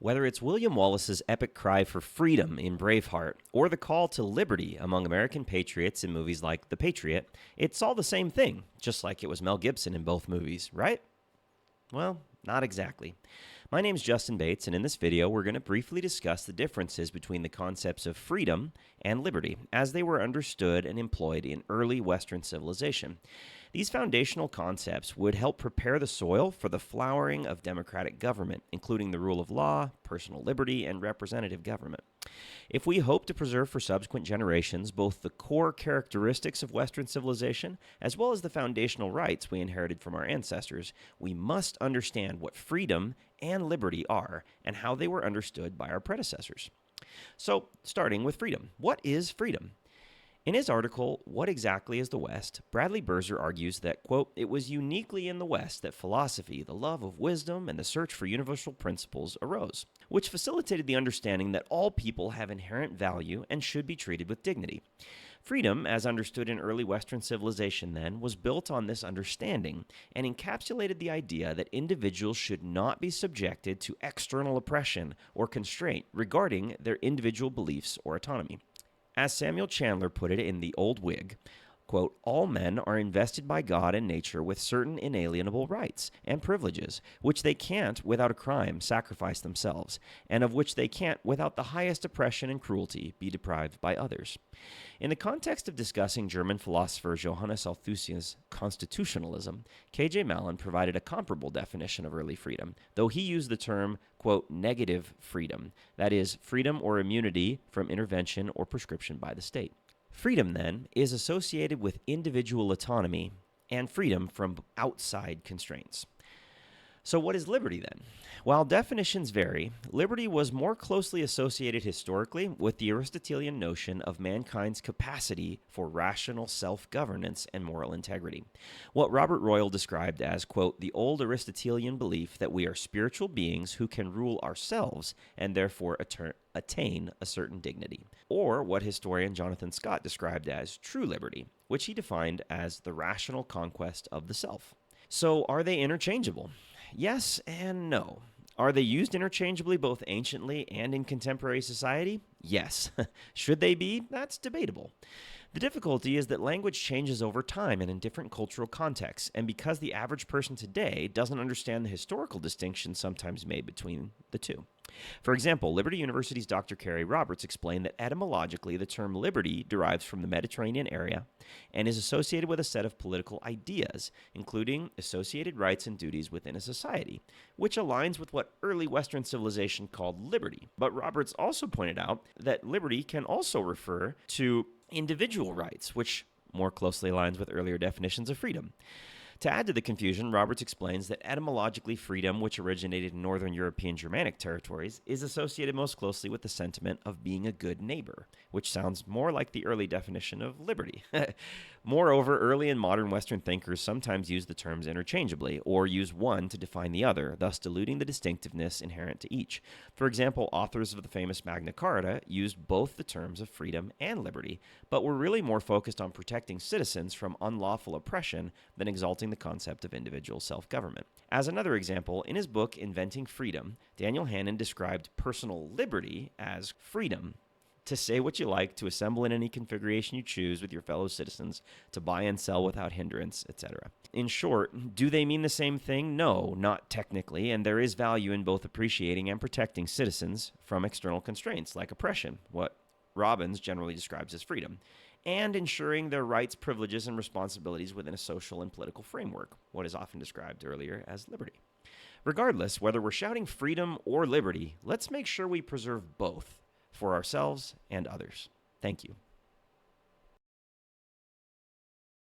Whether it's William Wallace's epic cry for freedom in Braveheart or the call to liberty among American patriots in movies like The Patriot, it's all the same thing, just like it was Mel Gibson in both movies, right? Well, not exactly. My name's Justin Bates, and in this video, we're going to briefly discuss the differences between the concepts of freedom and liberty as they were understood and employed in early Western civilization. These foundational concepts would help prepare the soil for the flowering of democratic government, including the rule of law, personal liberty, and representative government. If we hope to preserve for subsequent generations both the core characteristics of Western civilization as well as the foundational rights we inherited from our ancestors, we must understand what freedom and liberty are and how they were understood by our predecessors. So, starting with freedom. What is freedom? In his article, What Exactly is the West?, Bradley Berzer argues that, quote, it was uniquely in the West that philosophy, the love of wisdom, and the search for universal principles arose, which facilitated the understanding that all people have inherent value and should be treated with dignity. Freedom, as understood in early Western civilization then, was built on this understanding and encapsulated the idea that individuals should not be subjected to external oppression or constraint regarding their individual beliefs or autonomy. As Samuel Chandler put it in The Old Whig, quote, all men are invested by God and nature with certain inalienable rights and privileges, which they can't, without a crime, sacrifice themselves, and of which they can't, without the highest oppression and cruelty, be deprived by others. In the context of discussing German philosopher Johannes Althusius's constitutionalism, K.J. Malin provided a comparable definition of early freedom, though he used the term, quote, negative freedom, that is, freedom or immunity from intervention or prescription by the state. Freedom, then, is associated with individual autonomy and freedom from outside constraints. So what is liberty, then? While definitions vary, liberty was more closely associated historically with the Aristotelian notion of mankind's capacity for rational self-governance and moral integrity. What Robert Royle described as, quote, the old Aristotelian belief that we are spiritual beings who can rule ourselves and therefore attain a certain dignity. Or what historian Jonathan Scott described as true liberty, which he defined as the rational conquest of the self. So are they interchangeable? Yes and no. Are they used interchangeably both anciently and in contemporary society? Yes. Should they be? That's debatable. The difficulty is that language changes over time and in different cultural contexts, and because the average person today doesn't understand the historical distinction sometimes made between the two. For example, Liberty University's Dr. Carey Roberts explained that etymologically the term liberty derives from the Mediterranean area and is associated with a set of political ideas, including associated rights and duties within a society, which aligns with what early Western civilization called liberty. But Roberts also pointed out that liberty can also refer to individual rights, which more closely aligns with earlier definitions of freedom. To add to the confusion, Roberts explains that etymologically freedom, which originated in Northern European Germanic territories, is associated most closely with the sentiment of being a good neighbor, which sounds more like the early definition of liberty. Moreover, early and modern Western thinkers sometimes use the terms interchangeably, or use one to define the other, thus diluting the distinctiveness inherent to each. For example, authors of the famous Magna Carta used both the terms of freedom and liberty, but were really more focused on protecting citizens from unlawful oppression than exalting the concept of individual self-government. As another example, in his book Inventing Freedom, Daniel Hannan described personal liberty as freedom to say what you like, to assemble in any configuration you choose with your fellow citizens, to buy and sell without hindrance, etc. In short, do they mean the same thing? No, not technically, and there is value in both appreciating and protecting citizens from external constraints like oppression, what Robbins generally describes as freedom, and ensuring their rights, privileges, and responsibilities within a social and political framework, what is often described earlier as liberty. Regardless, whether we're shouting freedom or liberty, let's make sure we preserve both for ourselves and others. Thank you.